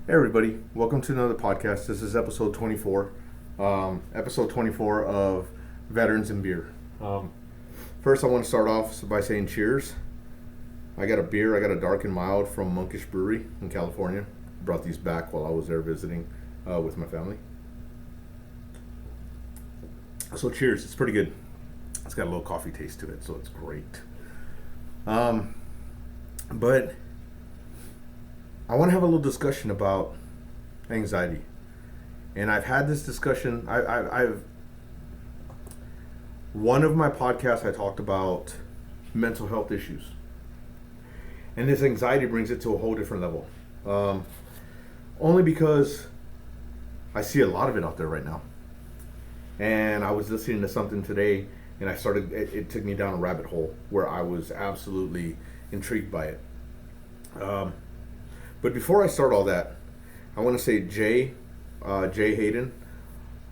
Hey everybody, welcome to another podcast. This is episode 24. Episode 24 of Veterans and Beer. First I want to start off by saying cheers. I got a dark and mild from Monkish Brewery in California. Brought these back while I was there visiting with my family. So cheers, it's pretty good. It's got a little coffee taste to it, so it's great. But I want to have a little discussion about anxiety. And I've had this discussion. I've one of my podcasts I talked about mental health issues. And this anxiety brings it to a whole different level. Only because I see a lot of it out there right now. And I was listening to something today and it took me down a rabbit hole where I was absolutely intrigued by it. But before I start all that, I want to say Jay Hayden.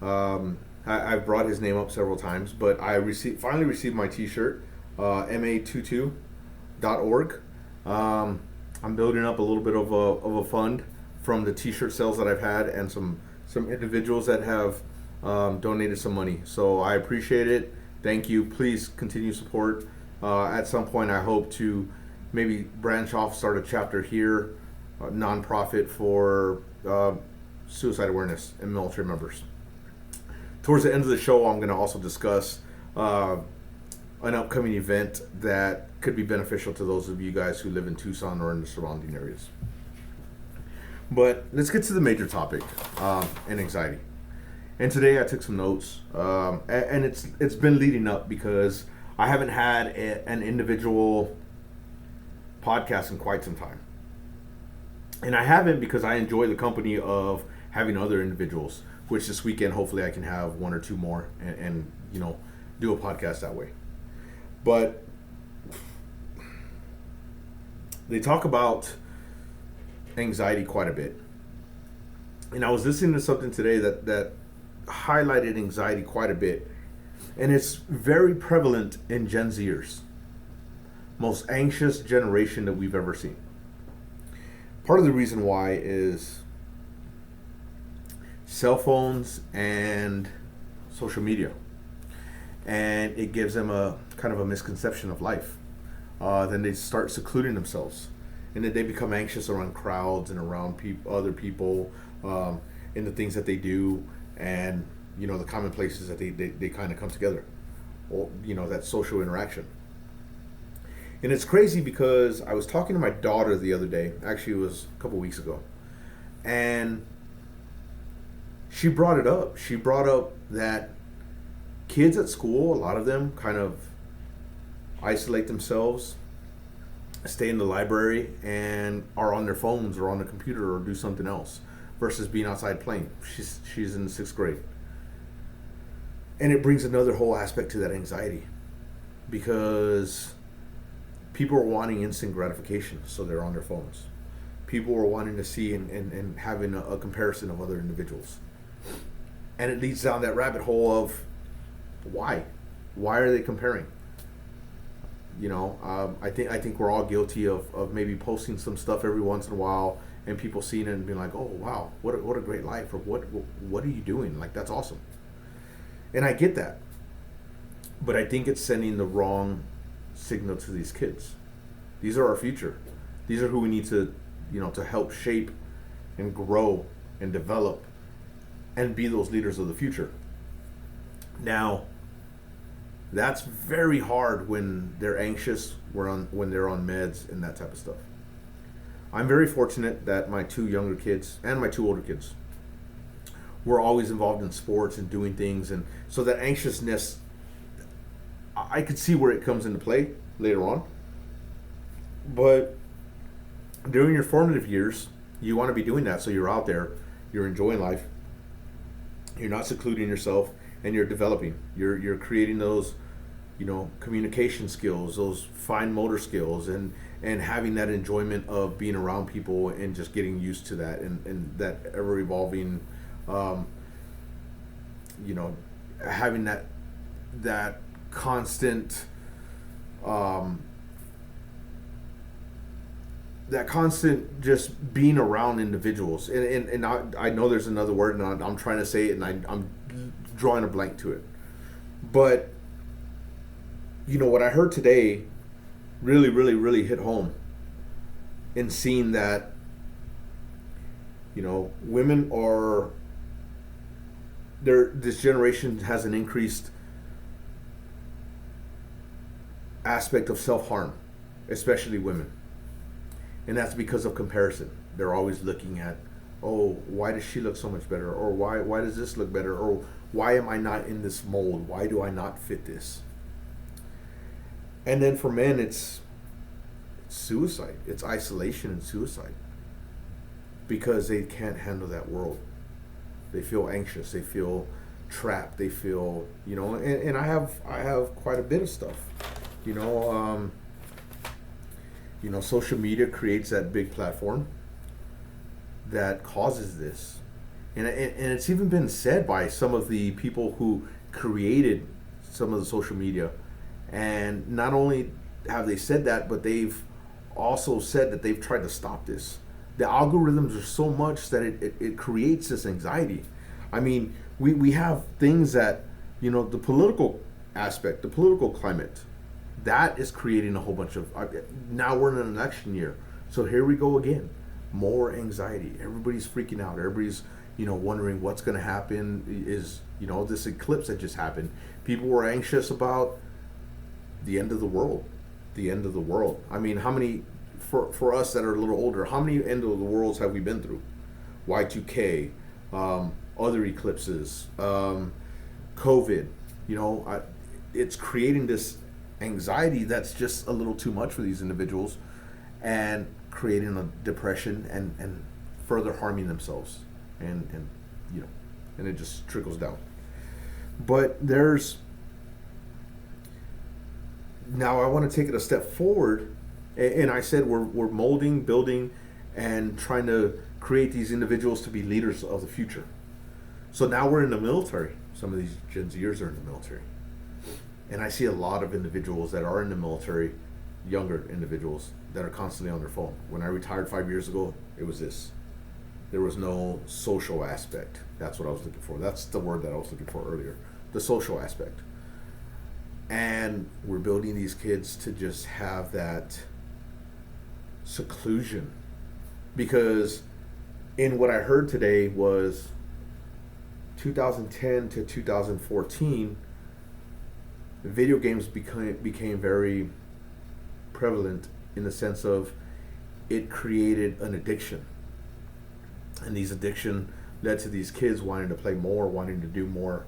I've brought his name up several times, but I finally received my T-shirt, ma22.org. I'm building up a little bit of a fund from the T-shirt sales that I've had and some individuals that have donated some money. So I appreciate it. Thank you. Please continue support. At some point, I hope to maybe branch off, start a chapter here. Nonprofit for suicide awareness and military members. Towards the end of the show, I'm going to also discuss an upcoming event that could be beneficial to those of you guys who live in Tucson or in the surrounding areas. But let's get to the major topic, and anxiety. And today I took some notes, and it's been leading up because I haven't had an individual podcast in quite some time. And I haven't because I enjoy the company of having other individuals, which this weekend hopefully I can have one or two more and do a podcast that way. But they talk about anxiety quite a bit. And I was listening to something today that highlighted anxiety quite a bit. And it's very prevalent in Gen Zers. Most anxious generation that we've ever seen. Part of the reason why is cell phones and social media. And it gives them a kind of a misconception of life. Then they start secluding themselves. And then they become anxious around crowds and around other people, in the things that they do, and the common places that they kind of come together. Or, that social interaction. And it's crazy because I was talking to my daughter the other day. Actually, it was a couple weeks ago. And she brought it up. She brought up that kids at school, a lot of them kind of isolate themselves, stay in the library, and are on their phones or on the computer or do something else versus being outside playing. She's in the 6th grade. And it brings another whole aspect to that anxiety because people are wanting instant gratification, so they're on their phones. People are wanting to see and having a comparison of other individuals. And it leads down that rabbit hole of why? Why are they comparing? I think we're all guilty of maybe posting some stuff every once in a while and people seeing it and being like, oh wow, what a great life, or what are you doing? Like, that's awesome. And I get that. But I think it's sending the wrong signal to these kids. These are our future. These are who we need to help shape and grow and develop and be those leaders of the future. Now, that's very hard when they're anxious, when they're on meds and that type of stuff. I'm very fortunate that my 2 younger kids and my 2 older kids were always involved in sports and doing things, and so that anxiousness, I could see where it comes into play later on. But during your formative years, you want to be doing that, so you're out there, you're enjoying life, you're not secluding yourself, and you're developing. You're creating those, communication skills, those fine motor skills, and having that enjoyment of being around people and just getting used to that and that ever evolving, having that constant that constant just being around individuals, and I know there's another word, and I'm trying to say it, and I'm drawing a blank to it. But what I heard today really, really, really hit home in seeing that women are this generation has an increased aspect of self-harm, especially women. And that's because of comparison. They're always looking at, oh, why does she look so much better? Or why does this look better? Or why am I not in this mold? Why do I not fit this? And then for men, it's suicide. It's isolation and suicide. Because they can't handle that world. They feel anxious. They feel trapped. They feel, and I have quite a bit of stuff. Social media creates that big platform that causes this. And it's even been said by some of the people who created some of the social media. And not only have they said that, but they've also said that they've tried to stop this. The algorithms are so much that it creates this anxiety. I mean, we have things that, the political aspect, the political climate, that is creating a whole bunch of, now we're in an election year. So here we go again. More anxiety. Everybody's freaking out. Everybody's, wondering what's going to happen. Is, this eclipse that just happened. People were anxious about the end of the world. The end of the world. I mean, how many, for us that are a little older, how many end of the worlds have we been through? Y2K, other eclipses, COVID. It's creating this anxiety that's just a little too much for these individuals, and creating a depression and further harming themselves, and and it just trickles down. But now I want to take it a step forward, and I said we're molding, building, and trying to create these individuals to be leaders of the future. So now we're in the military. Some of these Gen Zers are in the military. And I see a lot of individuals that are in the military, younger individuals, that are constantly on their phone. When I retired 5 years ago, it was this. There was no social aspect. That's what I was looking for. That's the word that I was looking for earlier. The social aspect. And we're building these kids to just have that seclusion. Because in what I heard today was 2010 to 2014, video games became very prevalent in the sense of it created an addiction. And these addiction led to these kids wanting to play more, wanting to do more.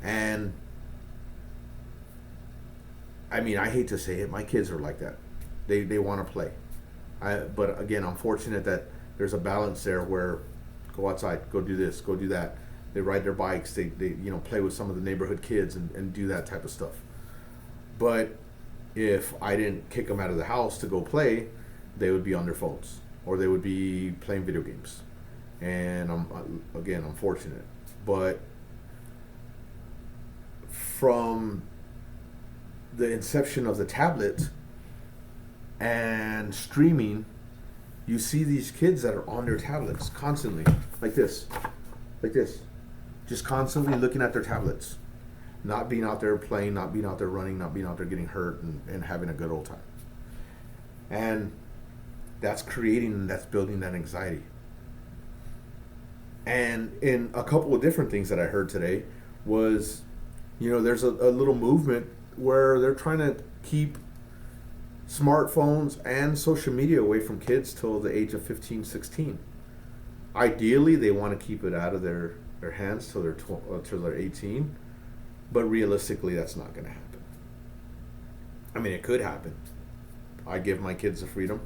And I mean, I hate to say it, my kids are like that. They want to play. But again, I'm fortunate that there's a balance there where go outside, go do this, go do that. They ride their bikes, they play with some of the neighborhood kids and do that type of stuff. But if I didn't kick them out of the house to go play, they would be on their phones or they would be playing video games. And I'm fortunate. But from the inception of the tablet and streaming, you see these kids that are on their tablets constantly, like this, just constantly looking at their tablets, not being out there playing, not being out there running, not being out there getting hurt and having a good old time. And that's building that anxiety. And in a couple of different things that I heard today was, there's a little movement where they're trying to keep smartphones and social media away from kids till the age of 15, 16. Ideally, they want to keep it out of their hands till they're 18, but realistically, that's not going to happen. I mean, it could happen. I give my kids the freedom,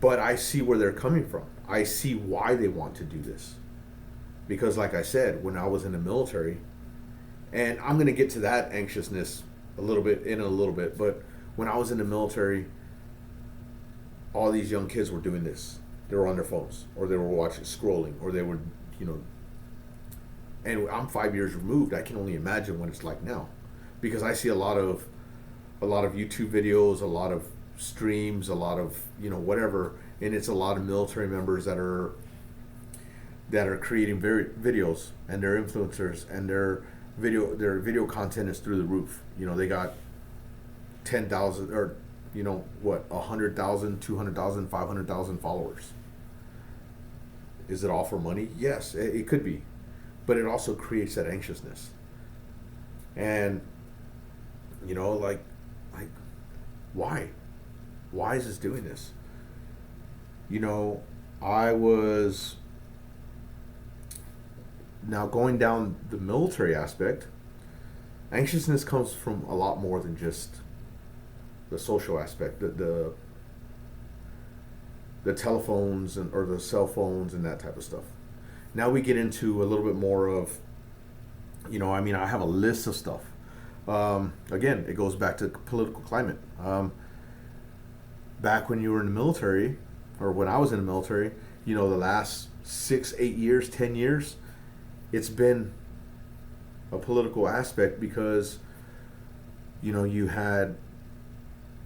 but I see where they're coming from. I see why they want to do this. Because like I said, when I was in the military, and I'm going to get to that anxiousness a little bit, but when I was in the military, all these young kids were doing this. They were on their phones, or they were scrolling, or they were, and I'm 5 years removed. I can only imagine what it's like now, because I see a lot of YouTube videos, a lot of streams, a lot of, whatever, and it's a lot of military members that are creating videos, and they're influencers, and their video content is through the roof. They got 10,000 or 100,000, 200,000, 500,000 followers. Is it all for money? Yes, it could be, but it also creates that anxiousness. And like why is this doing this? I was now going down the military aspect. Anxiousness comes from a lot more than just the social aspect, the telephones or the cell phones and that type of stuff. Now we get into a little bit more of, I have a list of stuff. Again, it goes back to political climate. Back when you were in the military, or when I was in the military, the last 6, 8 years, 10 years, it's been a political aspect because, you had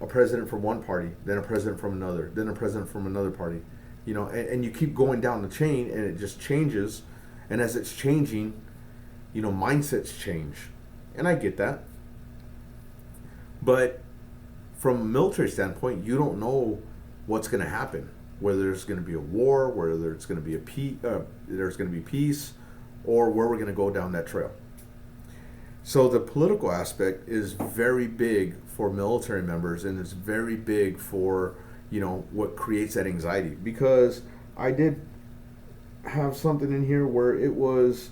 a president from one party, then a president from another, then a president from another party, and you keep going down the chain, and it just changes. And as it's changing, mindsets change. And I get that. But from a military standpoint, you don't know what's going to happen, whether there's going to be a war, whether it's going to be there's going to be peace, or where we're going to go down that trail. So the political aspect is very big for military members, and it's very big for, what creates that anxiety. Because I did have something in here where it was,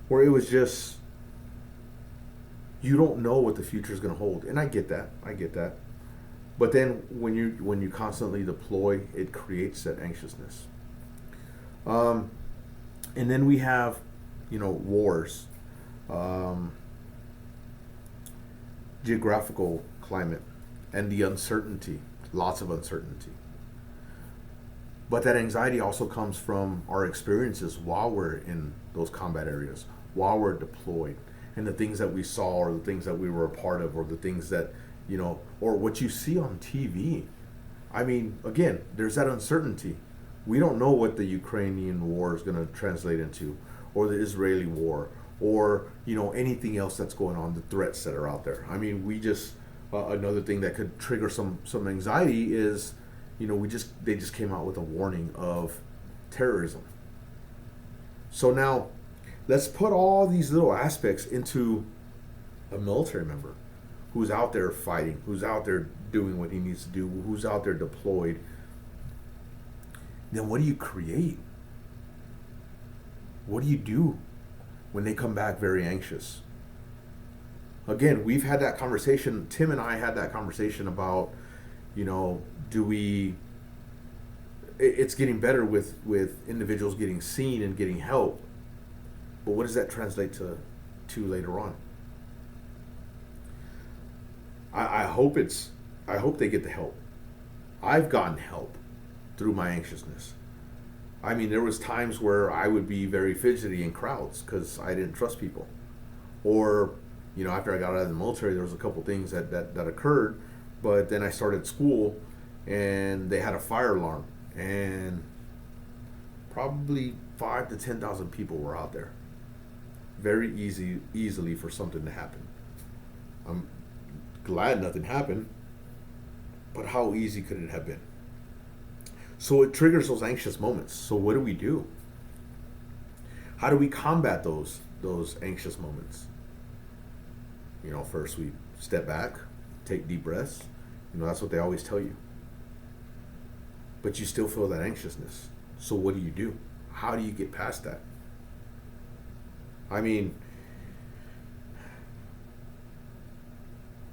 where it was just, you don't know what the future is going to hold. And I get that. But then when you constantly deploy, it creates that anxiousness. And then we have, wars, geographical climate, and the uncertainty, lots of uncertainty. But that anxiety also comes from our experiences while we're in those combat areas, while we're deployed, and the things that we saw, or the things that we were a part of, or the things that, or what you see on TV. I mean, again, there's that uncertainty. We don't know what the Ukrainian war is going to translate into, or the Israeli war, or, anything else that's going on, the threats that are out there. I mean, we just, another thing that could trigger some anxiety is, they just came out with a warning of terrorism. So now, let's put all these little aspects into a military member who's out there fighting, who's out there doing what he needs to do, who's out there deployed. Then what do you create? What do you do when they come back very anxious? Again, we've had that conversation. Tim and I had that conversation about, it's getting better with individuals getting seen and getting help. But what does that translate to later on? I hope they get the help. I've gotten help through my anxiousness. I mean, there was times where I would be very fidgety in crowds because I didn't trust people. Or, after I got out of the military, there was a couple things that occurred. But then I started school, and they had a fire alarm, and probably 5,000 to 10,000 people were out there. Very easily for something to happen. I'm glad nothing happened, but how easy could it have been? So it triggers those anxious moments. So what do we do? How do we combat those anxious moments? First we step back, take deep breaths. That's what they always tell you. But you still feel that anxiousness. So what do you do? How do you get past that? I mean,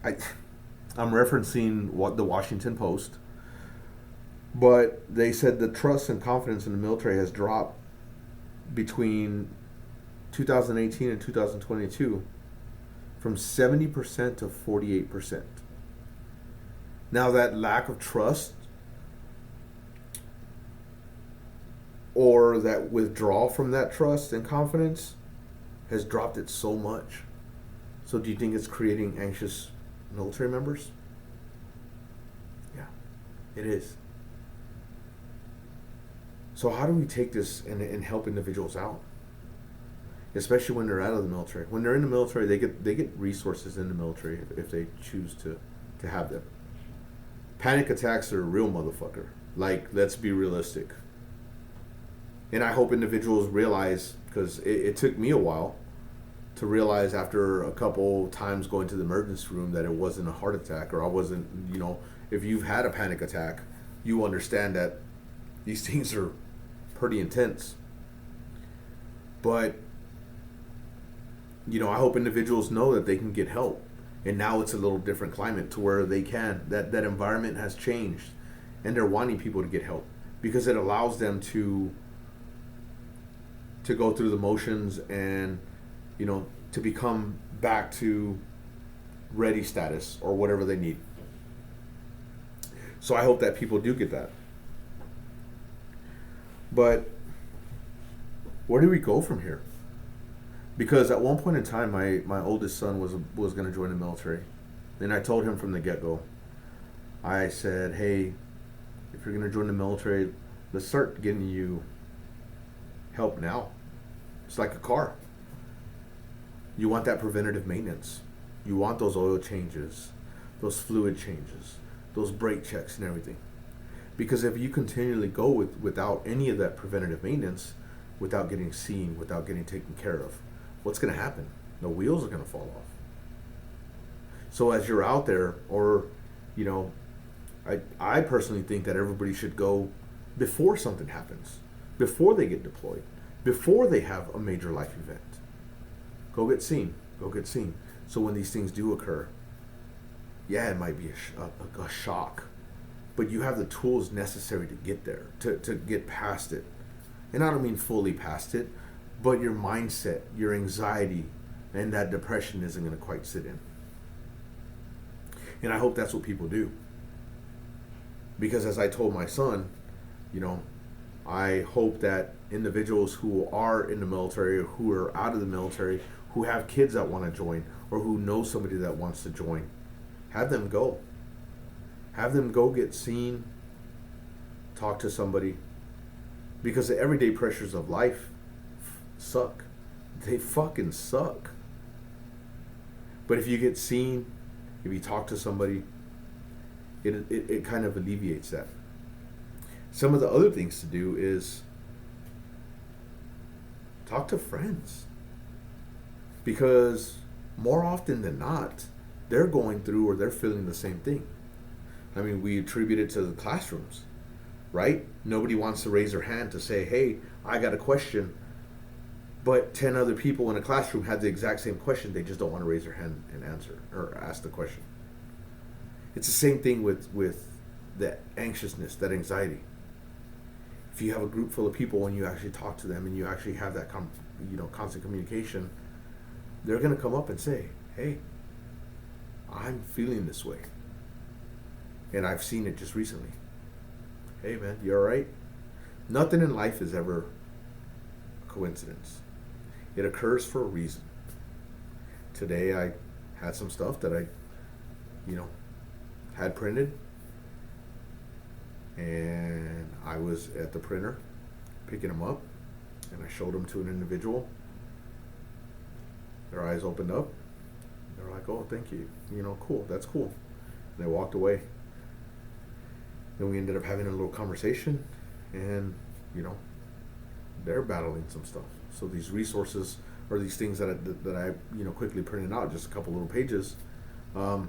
I'm referencing the Washington Post, but they said the trust and confidence in the military has dropped between 2018 and 2022 from 70% to 48%. Now that lack of trust, or that withdrawal from that trust and confidence, has dropped it so much. So do you think it's creating anxious military members? Yeah, it is. So how do we take this and help individuals out? Especially when they're out of the military. When they're in the military, they get resources in the military if they choose to have them. Panic attacks are a real motherfucker. Like, let's be realistic. And I hope individuals realize, because it took me a while to realize after a couple times going to the emergency room that it wasn't a heart attack, or I wasn't, if you've had a panic attack, you understand that these things are pretty intense. But, I hope individuals know that they can get help. And now it's a little different climate to where they can. That environment has changed. And they're wanting people to get help. Because it allows them to go through the motions and, to become back to ready status or whatever they need. So I hope that people do get that. But where do we go from here? Because at one point in time, my oldest son was going to join the military. And I told him from the get-go, I said, hey, if you're going to join the military, let's start getting you help now. It's like a car. You want that preventative maintenance. You want those oil changes, those fluid changes, those brake checks and everything. Because if you continually go without any of that preventative maintenance, without getting seen, without getting taken care of, what's going to happen? The wheels are going to fall off. So as you're out there, or, I personally think that everybody should go before something happens, before they get deployed, before they have a major life event. Go get seen. Go get seen. So when these things do occur, yeah, it might be a shock, but you have the tools necessary to get there, to get past it. And I don't mean fully past it, but your mindset, your anxiety, and that depression isn't going to quite sit in. And I hope that's what people do. Because as I told my son, I hope that individuals who are in the military, who are out of the military, who have kids that want to join, or who know somebody that wants to join, have them go. Have them go get seen, talk to somebody. Because the everyday pressures of life suck. They fucking suck. But if you get seen, if you talk to somebody, it kind of alleviates that. Some of the other things to do is talk to friends. Because more often than not, they're going through or they're feeling the same thing. I mean, we attribute it to the classrooms, right? Nobody wants to raise their hand to say, hey, I got a question. But 10 other people in a classroom have the exact same question. They just don't want to raise their hand and answer or ask the question. It's the same thing with the anxiousness, that anxiety. If you have a group full of people and you actually talk to them and you actually have that constant communication, they're going to come up and say, hey, I'm feeling this way. And I've seen it just recently. Hey man, you all right? Nothing in life is ever a coincidence. It occurs for a reason. Today I had some stuff that I, had printed. And I was at the printer picking them up. And I showed them to an individual. Their eyes opened up. They're like, oh, thank you. Cool. That's cool. And they walked away. Then we ended up having a little conversation, and they're battling some stuff. So these resources, or these things that I quickly printed out, just a couple little pages, I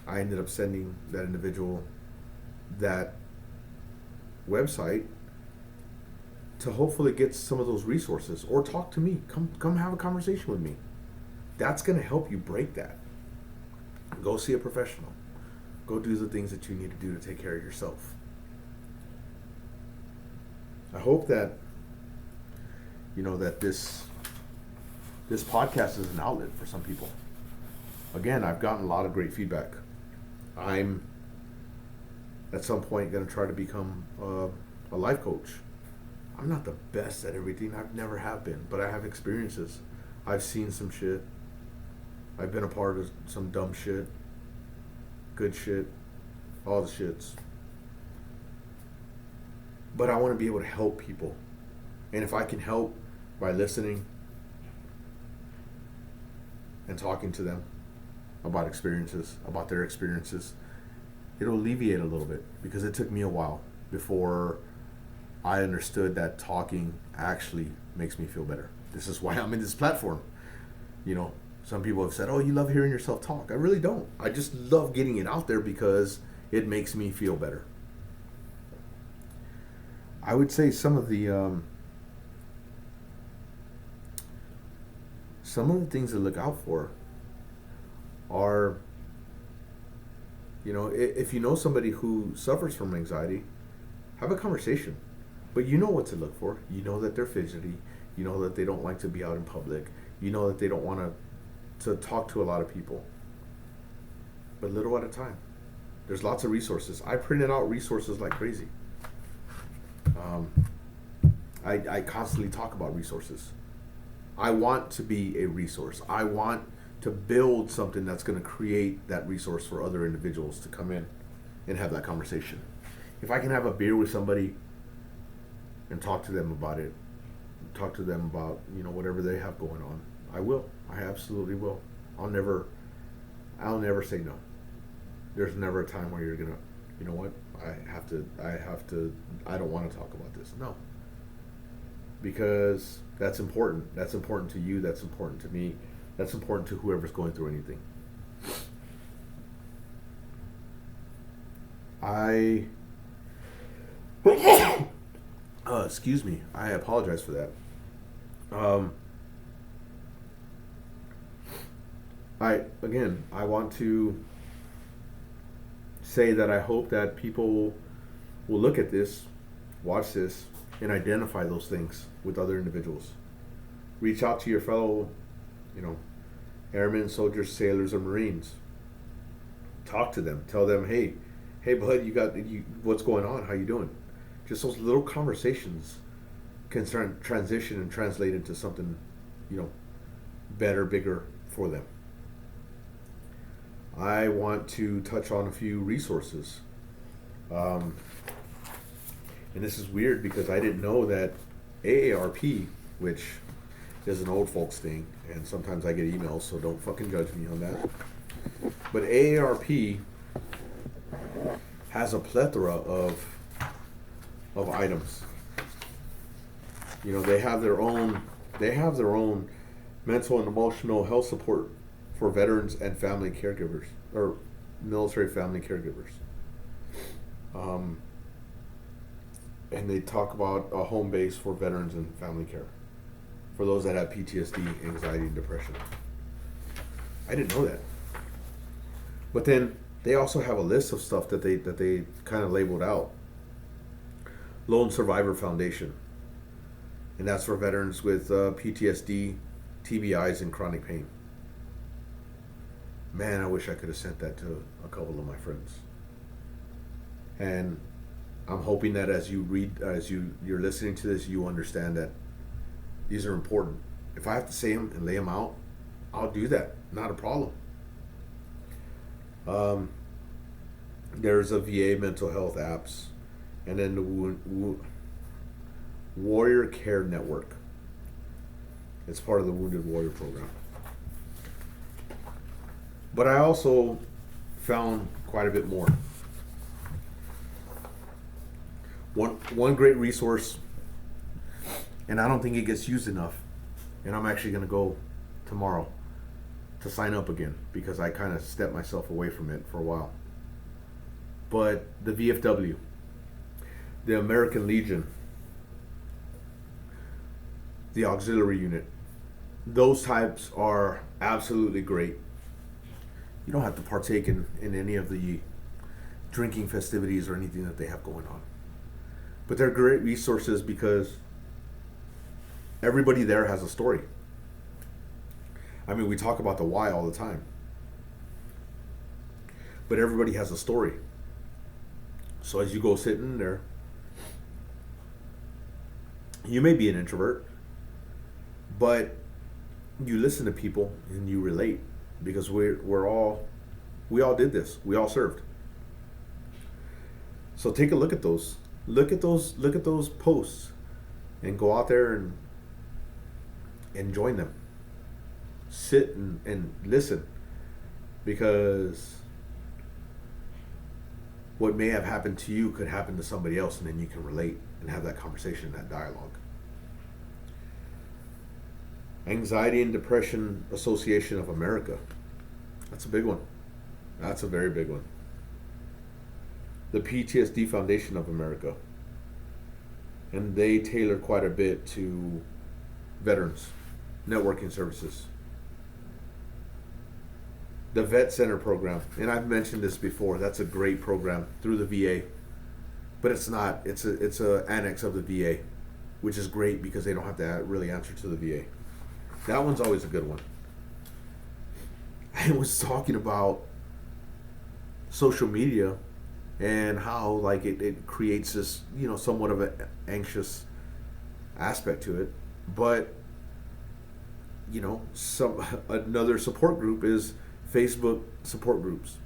ended up sending that individual that website to hopefully get some of those resources, or talk to me. Come have a conversation with me. That's going to help you break that. Go see a professional. Go do the things that you need to do to take care of yourself. I hope that that this podcast is an outlet for some people. Again, I've gotten a lot of great feedback. I'm at some point going to try to become a life coach. I'm not the best at everything. I've never have been, but I have experiences. I've seen some shit. I've been a part of some dumb shit, good shit, all the shits. But I want to be able to help people. And if I can help by listening and talking to them about experiences, about their experiences, it'll alleviate a little bit, because it took me a while before I understood that talking actually makes me feel better. This is why I'm in this platform. You know, some people have said, oh, you love hearing yourself talk. I really don't. I just love getting it out there because it makes me feel better. I would say some of the things to look out for are, you know, if you know somebody who suffers from anxiety, have a conversation. But you know what to look for. You know that they're fidgety. You know that they don't like to be out in public. You know that they don't want to talk to a lot of people. But little at a time. There's lots of resources. I printed out resources like crazy. I constantly talk about resources. I want to be a resource. I want to build something that's going to create that resource for other individuals to come in and have that conversation. If I can have a beer with somebody and talk to them about it, talk to them about, you know, whatever they have going on, I will. I absolutely will. I'll never say no. There's never a time where you're gonna, you know what, I don't want to talk about this. No. Because that's important. That's important to you. That's important to me. That's important to whoever's going through anything. Excuse me. I apologize for that. I want to say that I hope that people will look at this, watch this, and identify those things with other individuals. Reach out to your fellow, you know, airmen, soldiers, sailors, or Marines. Talk to them. Tell them, hey bud, what's going on? How you doing? Just those little conversations can transition and translate into something, you know, better, bigger for them. I want to touch on a few resources. And this is weird because I didn't know that AARP, which is an old folks thing, and sometimes I get emails, so don't fucking judge me on that. But AARP has a plethora of items. You know, they have their own mental and emotional health support for veterans and family caregivers, or military family caregivers. And they talk about a home base for veterans and family care for those that have PTSD, anxiety, and depression. I didn't know that. But then they also have a list of stuff that they kind of labeled out. Lone Survivor Foundation, and that's for veterans with PTSD, TBIs, and chronic pain. Man, I wish I could have sent that to a couple of my friends. And I'm hoping that as you're listening to this, you understand that these are important. If I have to say them and lay them out, I'll do that. Not a problem. There's a VA mental health apps, and then the Warrior Care Network. It's part of the Wounded Warrior program. But I also found quite a bit more. One great resource, and I don't think it gets used enough, and I'm actually going to go tomorrow to sign up again because I kind of stepped myself away from it for a while. But the VFW, the American Legion, the auxiliary unit, those types are absolutely great. You don't have to partake in any of the drinking festivities or anything that they have going on. But they're great resources because everybody there has a story. I mean, we talk about the why all the time. But everybody has a story. So as you go sit in there You may be an introvert, but you listen to people and you relate because we all did this. We all served. So take a look at those. Look at those posts and go out there and join them. Sit and listen, because what may have happened to you could happen to somebody else, and then you can relate and have that conversation, that dialogue. Anxiety and Depression Association of America. That's a big one. That's a very big one. The PTSD Foundation of America. And they tailor quite a bit to veterans, networking services. The Vet Center program, and I've mentioned this before, that's a great program through the VA. But it's not, it's a annex of the VA, which is great because they don't have to really answer to the VA. That one's always a good one. I was talking about social media and how like it creates this, somewhat of an anxious aspect to it. But another support group is Facebook support groups,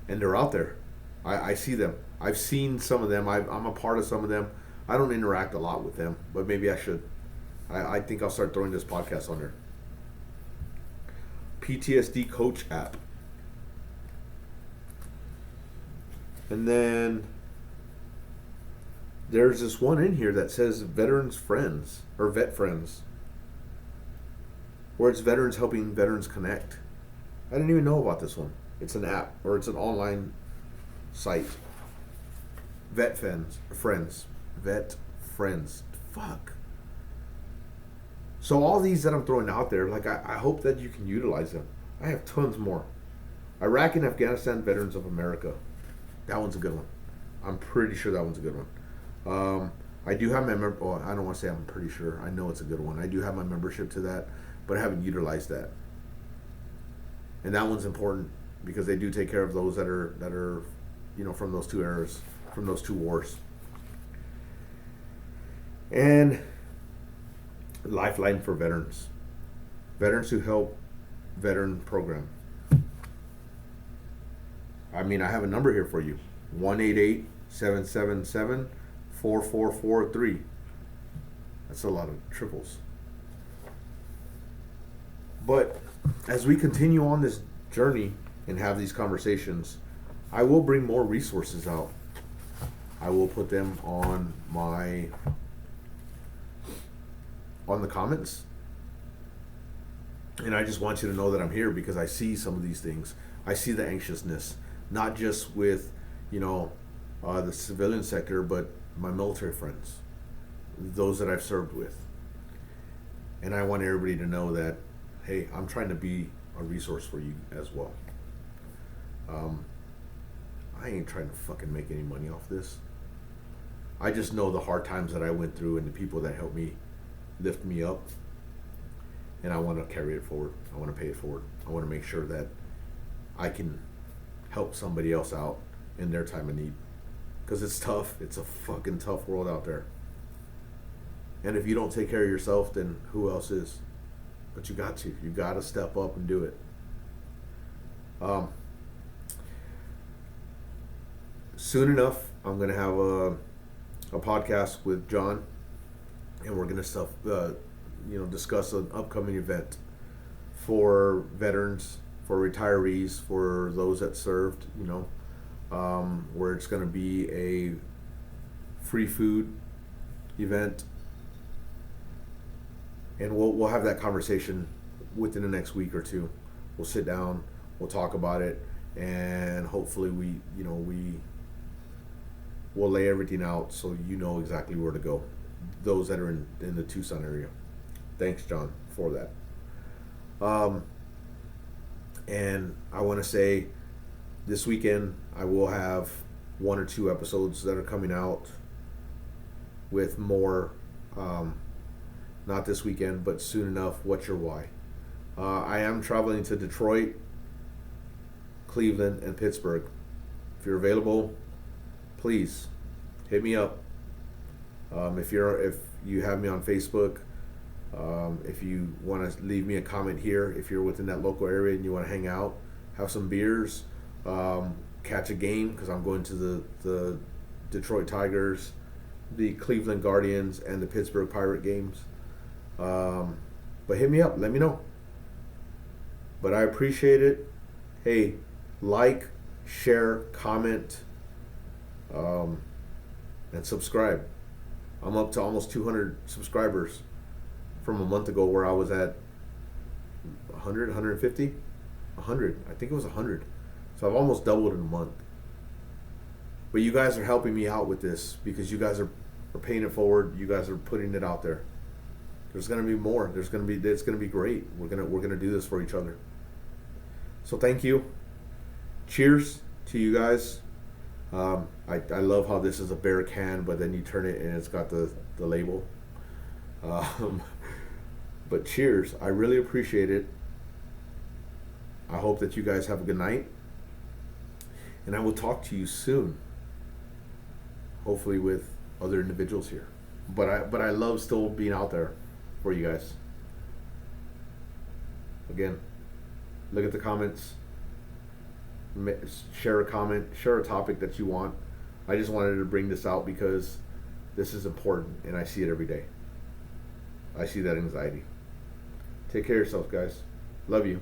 and they're out there. I see them. I've seen some of them. I'm a part of some of them. I don't interact a lot with them, but maybe I should. I think I'll start throwing this podcast on there. PTSD Coach app. And then there's this one in here that says Veterans Friends, or Vet Friends, where it's veterans helping veterans connect. I didn't even know about this one. It's an app, or it's an online site. Vet Friends. Fuck. So all these that I'm throwing out there, like I hope that you can utilize them. I have tons more. Iraq and Afghanistan Veterans of America. That one's a good one. I'm pretty sure that one's a good one. I do have my I don't want to say I'm pretty sure. I know it's a good one. I do have my membership to that, but I haven't utilized that. And that one's important because they do take care of those that are from those two eras, from those two wars. And Lifeline for Veterans. Veterans Who Help Veteran Program. I have a number here for you. 1-888-777-4443. That's a lot of triples. But as we continue on this journey and have these conversations, I will bring more resources out. I will put them on the comments. And I just want you to know that I'm here because I see some of these things. I see the anxiousness, not just with, the civilian sector, but my military friends, those that I've served with. And I want everybody to know that, hey, I'm trying to be a resource for you as well. I ain't trying to fucking make any money off this. I just know the hard times that I went through and the people that helped me lift me up. And I want to carry it forward. I want to pay it forward. I want to make sure that I can help somebody else out in their time of need. Because it's tough. It's a fucking tough world out there. And if you don't take care of yourself, then who else is? But you got to. You got to step up and do it. Soon enough, I'm going to have a podcast with John. And we're going to discuss an upcoming event for veterans, for retirees, for those that served, where it's going to be a free food event. And we'll have that conversation within the next week or two. We'll sit down, we'll talk about it, and hopefully we'll lay everything out so you know exactly where to go. Those that are in the Tucson area. Thanks, John, for that. And I want to say this weekend I will have 1 or 2 episodes that are coming out with more, not this weekend, but soon enough, What's Your Why? I am traveling to Detroit, Cleveland, and Pittsburgh. If you're available, please hit me up. If you have me on Facebook, if you want to leave me a comment here, if you're within that local area and you want to hang out, have some beers, catch a game, because I'm going to the Detroit Tigers, the Cleveland Guardians, and the Pittsburgh Pirate games. But hit me up, let me know. But I appreciate it. Hey, like, share, comment, and subscribe. I'm up to almost 200 subscribers from a month ago, where I was at 100, 150, 100. I think it was 100. So I've almost doubled in a month. But you guys are helping me out with this, because you guys are paying it forward. You guys are putting it out there. There's going to be more. It's going to be great. We're going to do this for each other. So thank you. Cheers to you guys. I love how this is a bear can, but then you turn it and it's got the label. But cheers. I really appreciate it. I hope that you guys have a good night. And I will talk to you soon. Hopefully with other individuals here. But I love still being out there for you guys. Again, look at the comments. Share a comment. Share a topic that you want. I just wanted to bring this out because this is important, and I see it every day. I see that anxiety. Take care of yourselves, guys. Love you.